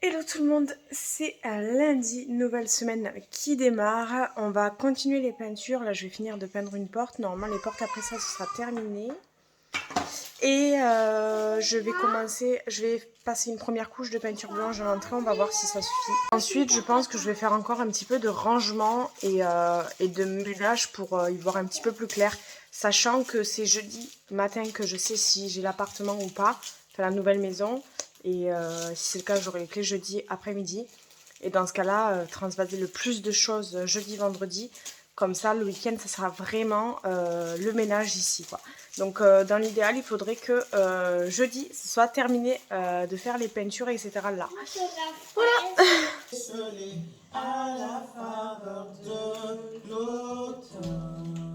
Hello tout le monde, c'est lundi, nouvelle semaine qui démarre. On va continuer les peintures. Là, je vais finir de peindre une porte. Normalement, les portes après ça, ce sera terminé. Et je vais passer une première couche de peinture blanche à l'entrée. On va voir si ça suffit. Ensuite, je pense que je vais faire encore un petit peu de rangement et de meulage pour y voir un petit peu plus clair. Sachant que c'est jeudi matin que je sais si j'ai l'appartement ou pas, enfin la nouvelle maison. Et si c'est le cas, j'aurai les clés jeudi après-midi. Et dans ce cas-là, transvaser le plus de choses jeudi, vendredi. Comme ça, le week-end, ça sera vraiment le ménage ici, quoi. Donc, dans l'idéal, il faudrait que jeudi, ce soit terminé de faire les peintures, etc. là. Voilà. À la faveur de l'automne.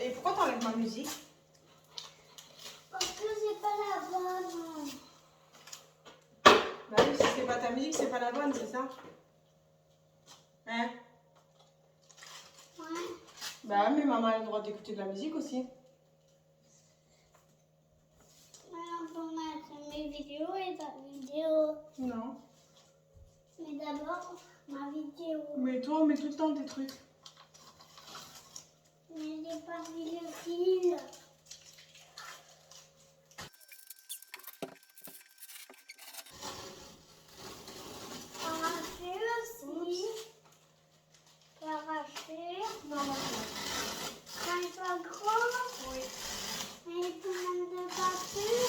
Et pourquoi t'enlèves ma musique? Parce que c'est pas la bonne. Bah oui, si c'est pas ta musique, c'est pas la bonne, c'est ça? Hein? Ouais. Bah mais maman a le droit d'écouter de la musique aussi. On peut mettre mes vidéos et ta vidéo. Non. Mais d'abord, ma vidéo. Mais toi, on met tout le temps tes trucs. Mais j'ai pas vu le fil. Arracher aussi. Arracher. Non, non, non. Quand il soit grand. Oui. Et tout le monde de partout.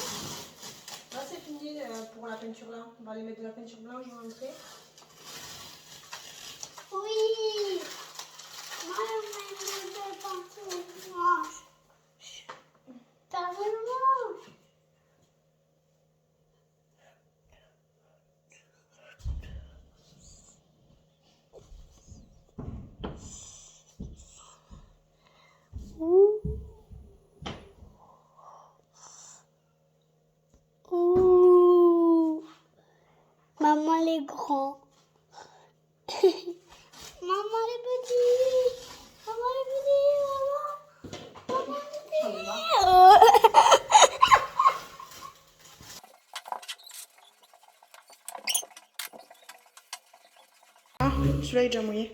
Là, c'est fini pour la peinture là. On va aller mettre de la peinture blanche dans l'entrée. Oui. Moi, je mets de partout. Blanche. T'as vu blanche? Ouh. Maman les grands. Maman les petits. Maman les petits. Maman les petits. Ah, celui-là est déjà mouillé.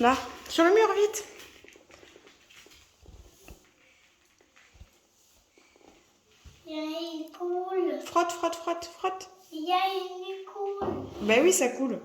Là, sur le mur, vite. Il coule. Frotte, frotte, frotte, frotte. Il coule. Ben oui, ça coule.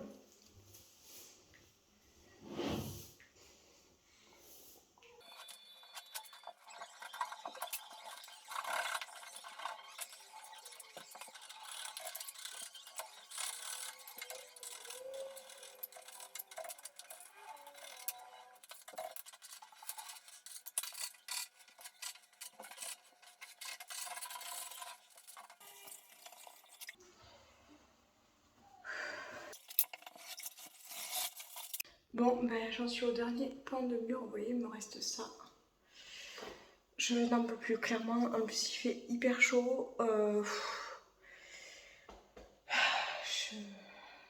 Bon, ben j'en suis au dernier pan de mur. Vous voyez, il me reste ça. Je n'en peux plus, clairement. En plus, il fait hyper chaud.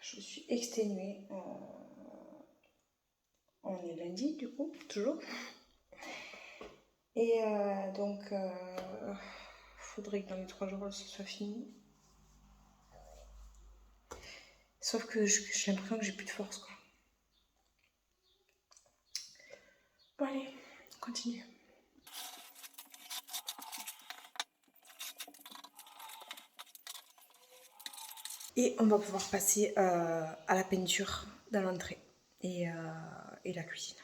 Je suis exténuée. On est lundi, du coup, toujours. Et donc, faudrait que dans les 3 jours, ce soit fini. Sauf que j'ai l'impression que j'ai plus de force, quoi. Bon, allez, on continue. Et on va pouvoir passer à la peinture dans l'entrée et la cuisine.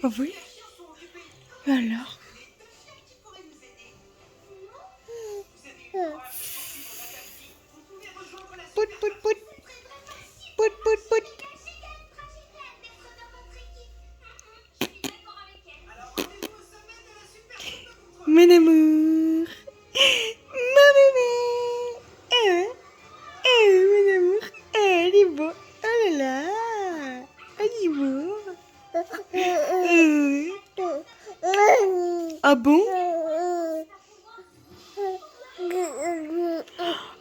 Ah oui? Alors? Pout, pout, pout. Pout, pout, pout. Mon amour. Ma bébé. Mon amour. Il est beau. Oh là là. Il est beau. Ah bon?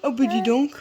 Oh bah dis donc.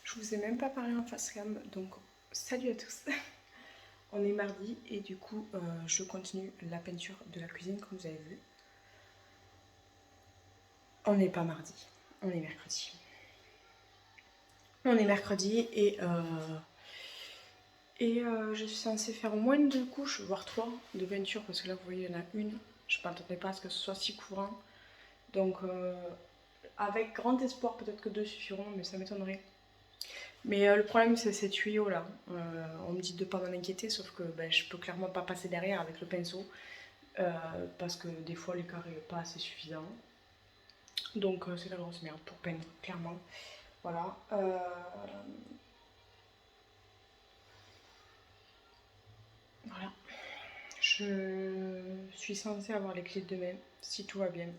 Je vous ai même pas parlé en face cam, donc salut à tous. On est mardi et du coup je continue la peinture de la cuisine comme vous avez vu. On n'est pas mardi, on est mercredi. On est mercredi et je suis censée faire au moins 2 couches, voire 3 de peinture parce que là vous voyez il y en a une. Je ne m'attendais pas à ce que ce soit si courant. Donc avec grand espoir peut-être que 2 suffiront mais ça m'étonnerait. Mais le problème c'est ces tuyaux là, on me dit de ne pas m'en inquiéter sauf que ben, je peux clairement pas passer derrière avec le pinceau parce que des fois l'écart n'est pas assez suffisant. Donc c'est la grosse merde pour peindre, clairement. Voilà. Voilà. Je suis censée avoir les clés demain si tout va bien.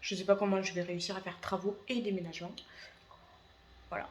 Je sais pas comment je vais réussir à faire travaux et déménagement. Voilà.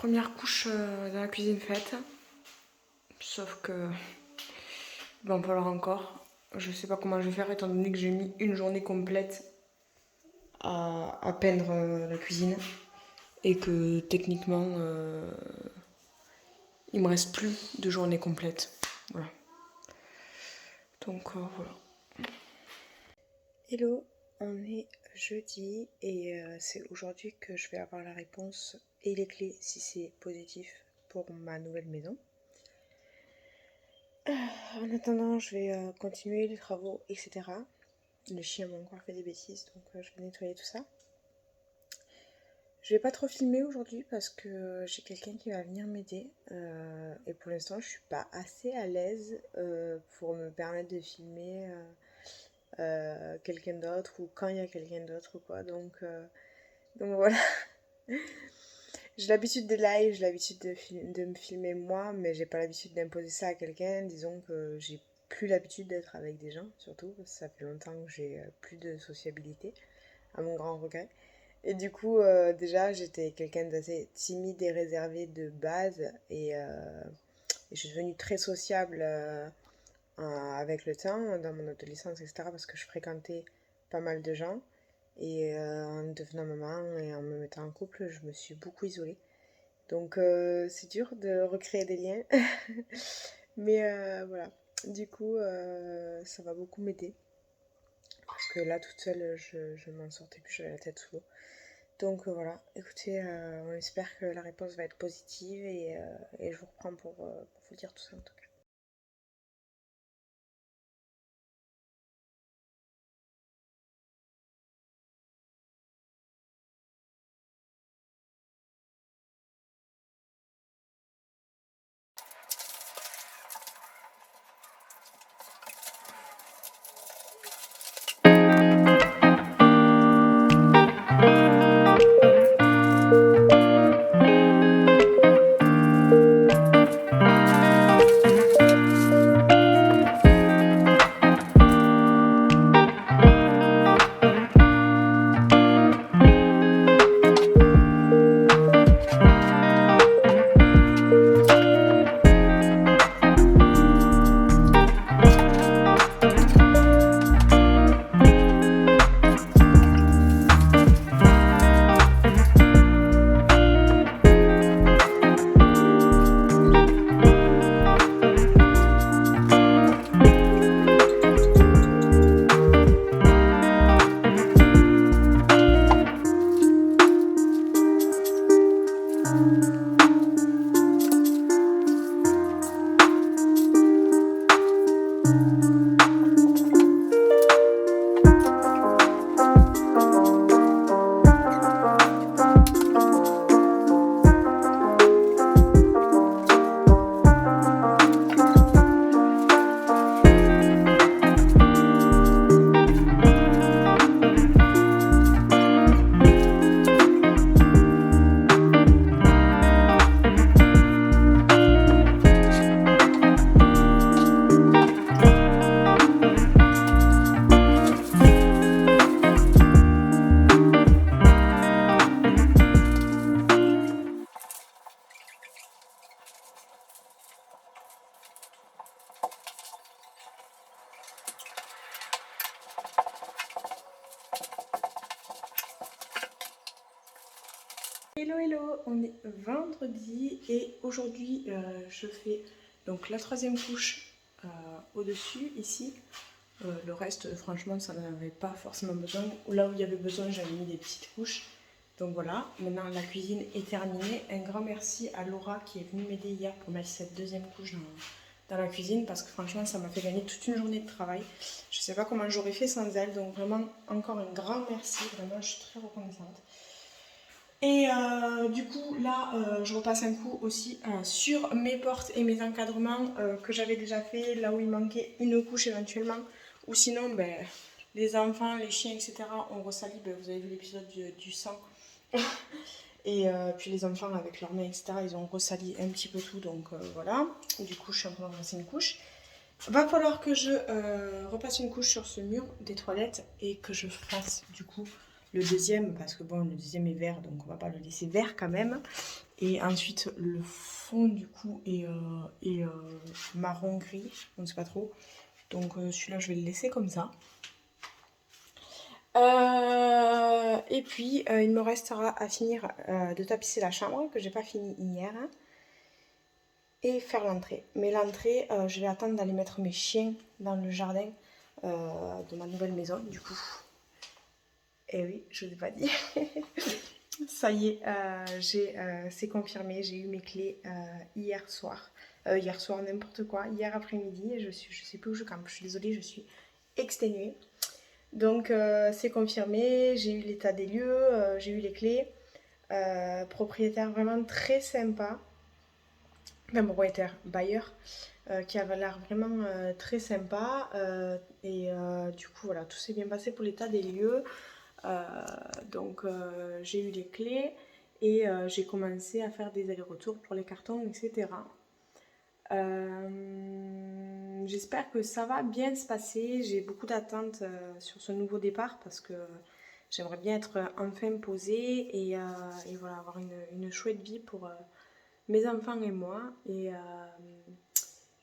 Première couche dans la cuisine faite. Sauf que il va en falloir encore. Je sais pas comment je vais faire étant donné que j'ai mis une journée complète à peindre la cuisine. Et que techniquement il me reste plus de journée complète. Voilà. Donc voilà. Hello, on est jeudi et c'est aujourd'hui que je vais avoir la réponse et les clés si c'est positif pour ma nouvelle maison. En attendant, je vais continuer les travaux, etc. Le chien m'a encore fait des bêtises, donc je vais nettoyer tout ça. Je vais pas trop filmer aujourd'hui parce que j'ai quelqu'un qui va venir m'aider et pour l'instant je suis pas assez à l'aise pour me permettre de filmer quelqu'un d'autre ou quand il y a quelqu'un d'autre ou quoi, donc voilà. J'ai l'habitude des lives, j'ai l'habitude de me filmer moi, mais j'ai pas l'habitude d'imposer ça à quelqu'un. Disons que j'ai plus l'habitude d'être avec des gens, surtout parce que ça fait longtemps que j'ai plus de sociabilité, à mon grand regret. Et du coup, déjà, j'étais quelqu'un d'assez timide et réservé de base, et je suis devenue très sociable avec le temps, dans mon adolescence, etc., parce que je fréquentais pas mal de gens. Et en devenant maman et en me mettant en couple, je me suis beaucoup isolée. Donc c'est dur de recréer des liens. Mais voilà. Du coup, ça va beaucoup m'aider. Parce que là, toute seule, je m'en sortais plus, j'avais la tête sous l'eau. Donc voilà. Écoutez, on espère que la réponse va être positive et je vous reprends pour vous dire tout ça en tout cas. Hello hello, on est vendredi et aujourd'hui je fais donc la troisième couche au-dessus ici. Le reste franchement ça n'en avait pas forcément besoin. Là où il y avait besoin j'avais mis des petites couches. Donc voilà, maintenant la cuisine est terminée. Un grand merci à Laura qui est venue m'aider hier pour mettre cette deuxième couche dans la cuisine parce que franchement ça m'a fait gagner toute une journée de travail. Je sais pas comment j'aurais fait sans elle, donc vraiment encore un grand merci, vraiment je suis très reconnaissante. Et du coup là je repasse un coup aussi sur mes portes et mes encadrements que j'avais déjà fait, là où il manquait une couche éventuellement, ou sinon les enfants, les chiens etc on ressalit, vous avez vu l'épisode du sang et puis les enfants avec leurs mains etc ils ont ressali un petit peu tout, donc voilà, du coup je suis en train de repasser une couche. Va falloir que je repasse une couche sur ce mur des toilettes et que je fasse du coup le deuxième, parce que bon le deuxième est vert donc on va pas le laisser vert quand même. Et ensuite, le fond du coup est marron gris, on ne sait pas trop. Donc celui-là, je vais le laisser comme ça. Et puis, il me restera à finir de tapisser la chambre, que j'ai pas fini hier. Hein, et faire l'entrée. Mais l'entrée, je vais attendre d'aller mettre mes chiens dans le jardin de ma nouvelle maison, du coup. Et oui, je ne l'ai pas dit. Ça y est, c'est confirmé, j'ai eu mes clés hier soir. Hier soir, n'importe quoi, hier après-midi, je sais plus où je campe. Je suis désolée, je suis exténuée. Donc c'est confirmé, j'ai eu l'état des lieux, j'ai eu les clés. Propriétaire vraiment très sympa. Enfin, propriétaire, bailleur, qui avait l'air vraiment très sympa. Du coup, voilà, tout s'est bien passé pour l'état des lieux. Donc j'ai eu les clés et j'ai commencé à faire des allers-retours pour les cartons, etc. J'espère que ça va bien se passer. J'ai beaucoup d'attentes sur ce nouveau départ parce que j'aimerais bien être enfin posée et voilà, avoir une chouette vie pour mes enfants et moi. Et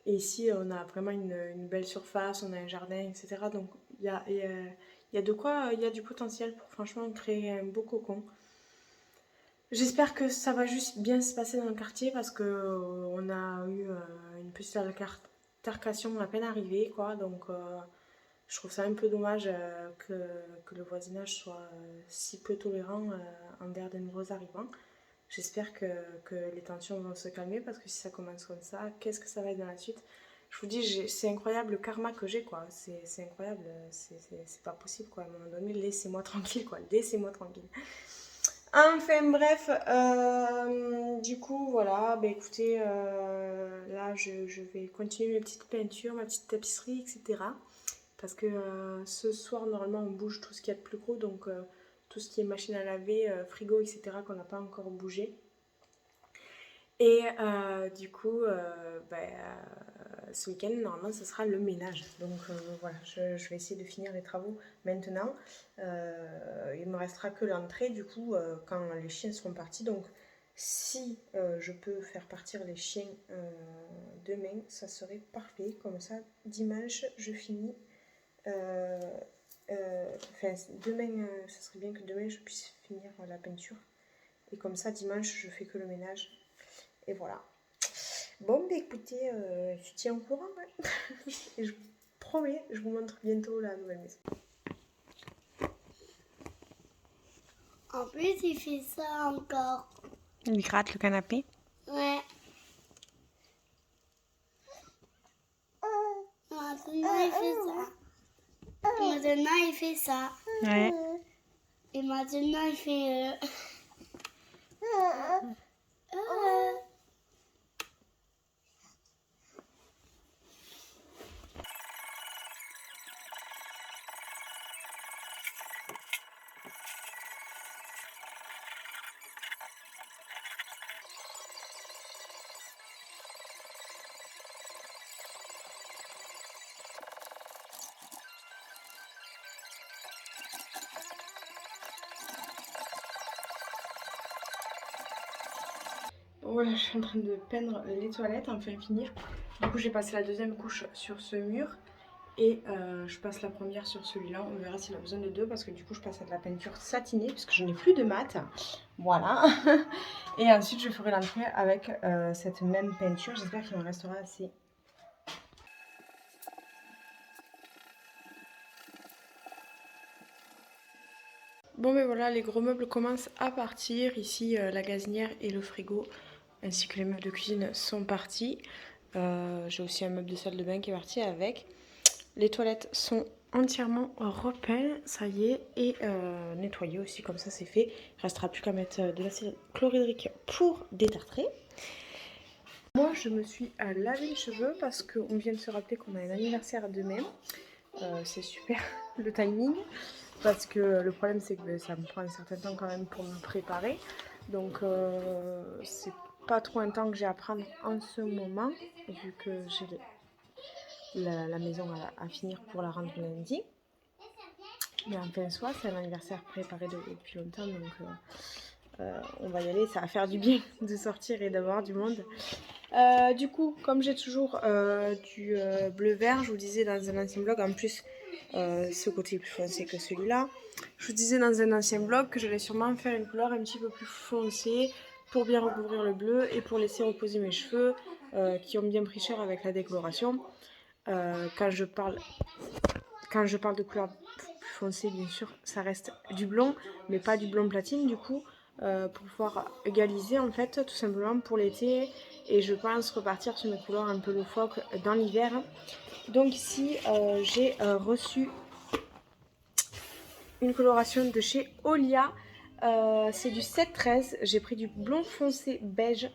ici, on a vraiment une belle surface, on a un jardin, etc. Donc il y a de quoi, il y a du potentiel pour franchement créer un beau cocon. J'espère que ça va juste bien se passer dans le quartier parce que on a eu une petite altercation à peine arrivée, quoi. Donc je trouve ça un peu dommage que le voisinage soit si peu tolérant envers de nouveaux arrivants. J'espère que les tensions vont se calmer parce que si ça commence comme ça, qu'est-ce que ça va être dans la suite? Je vous dis, c'est incroyable le karma que j'ai, quoi. C'est incroyable, c'est pas possible, quoi. À un moment donné, laissez-moi tranquille, quoi. Laissez-moi tranquille. Enfin bref, du coup voilà, bah écoutez, là je vais continuer mes petites peintures, ma petite tapisserie, etc. Parce que ce soir normalement on bouge tout ce qu'il y a de plus gros, donc tout ce qui est machine à laver, frigo, etc. qu'on n'a pas encore bougé. Et du coup, ce week-end, normalement, ce sera le ménage. Donc voilà, je vais essayer de finir les travaux maintenant. Il me restera que l'entrée, du coup, quand les chiens seront partis. Donc si je peux faire partir les chiens demain, ça serait parfait. Comme ça, dimanche, je finis. Enfin, demain, ça serait bien que demain, je puisse finir la peinture. Et comme ça, dimanche, je fais que le ménage. Et voilà. Bon, bah écoutez, je tiens au courant. Ouais. Et je vous promets, je vous montre bientôt la nouvelle maison. En plus, il fait ça encore. Il gratte le canapé. Ouais. Maintenant, il fait ça. Maintenant, il fait ça. Ouais. Et maintenant, il fait... Voilà, je suis en train de peindre les toilettes, enfin finir. Du coup, j'ai passé la deuxième couche sur ce mur. Et je passe la première sur celui-là. On verra s'il a besoin de deux parce que du coup, je passe à de la peinture satinée puisque je n'ai plus de mat. Voilà. Et ensuite, je ferai l'entrée avec cette même peinture. J'espère qu'il en restera assez. Bon, ben voilà, les gros meubles commencent à partir. Ici, la gazinière et le frigo ainsi que les meubles de cuisine sont partis. J'ai aussi un meuble de salle de bain qui est parti avec. Les toilettes sont entièrement repeintes, ça y est, et nettoyées aussi, comme ça c'est fait. Il ne restera plus qu'à mettre de l'acide chlorhydrique pour détartrer. Moi je me suis lavé les cheveux parce qu'on vient de se rappeler qu'on a un anniversaire demain. C'est super le timing, parce que le problème c'est que ça me prend un certain temps quand même pour me préparer. Donc c'est pas trop un temps que j'ai à prendre en ce moment, vu que j'ai la maison à finir pour la rendre lundi. Mais en plein soir, c'est un anniversaire préparé depuis longtemps, donc on va y aller, ça va faire du bien de sortir et d'avoir du monde. Du coup, comme j'ai toujours du bleu vert, je vous disais dans un ancien vlog, en plus ce côté est plus foncé que celui-là. Je vous disais dans un ancien vlog que j'allais sûrement faire une couleur un petit peu plus foncée pour bien recouvrir le bleu et pour laisser reposer mes cheveux qui ont bien pris cher avec la décoloration. Quand je parle de couleur plus foncée, bien sûr, ça reste du blond, mais pas du blond platine du coup, pour pouvoir égaliser en fait, tout simplement pour l'été. Et je pense repartir sur mes couleurs un peu loufoques dans l'hiver. Donc ici, j'ai reçu une coloration de chez Olia. C'est du 7-13. J'ai pris du blond foncé beige.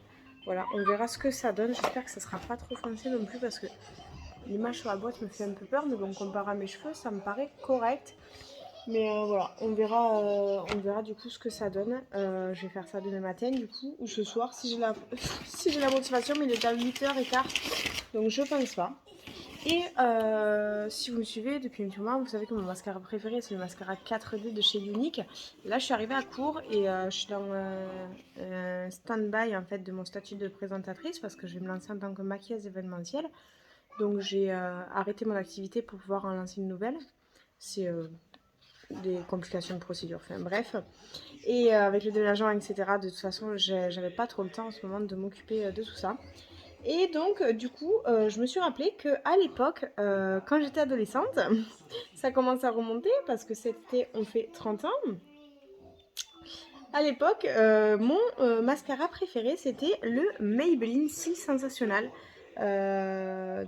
Voilà, on verra ce que ça donne. J'espère que ça sera pas trop foncé non plus parce que l'image sur la boîte me fait un peu peur. Mais bon, comparé à mes cheveux, ça me paraît correct. Mais voilà, on verra du coup ce que ça donne. Je vais faire ça demain matin du coup, ou ce soir si j'ai la, si j'ai la motivation, mais il est déjà 8h15, donc je pense pas. Et si vous me suivez depuis un petit moment, vous savez que mon mascara préféré c'est le mascara 4D de chez Unique. Là je suis arrivée à court et je suis dans un stand-by en fait de mon statut de présentatrice parce que je vais me lancer en tant que maquilleuse événementielle. Donc j'ai arrêté mon activité pour pouvoir en lancer une nouvelle. C'est des complications de procédure, enfin bref. Et avec le déménagement, etc., de toute façon, j'avais pas trop le temps en ce moment de m'occuper de tout ça. Et donc, du coup, je me suis rappelé qu'à l'époque, quand j'étais adolescente, ça commence à remonter parce que cet été, on fait 30 ans. À l'époque, mon mascara préféré, c'était le Maybelline Silk Sensationnel.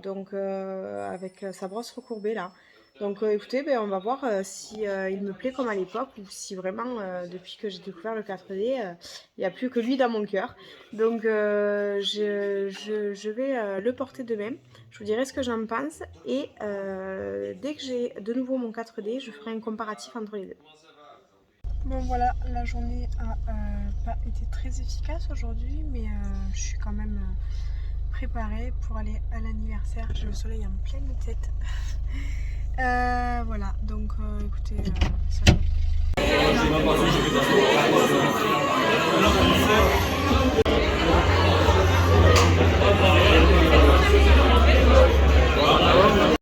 Donc, avec sa brosse recourbée là. Donc écoutez, ben, on va voir si il me plaît comme à l'époque ou si vraiment depuis que j'ai découvert le 4D, il n'y a plus que lui dans mon cœur. Donc je vais le porter demain. Je vous dirai ce que j'en pense et dès que j'ai de nouveau mon 4D, je ferai un comparatif entre les deux. Bon voilà, la journée a pas été très efficace aujourd'hui, mais je suis quand même préparée pour aller à l'anniversaire. J'ai le soleil en pleine tête. Voilà, donc écoutez, ça va.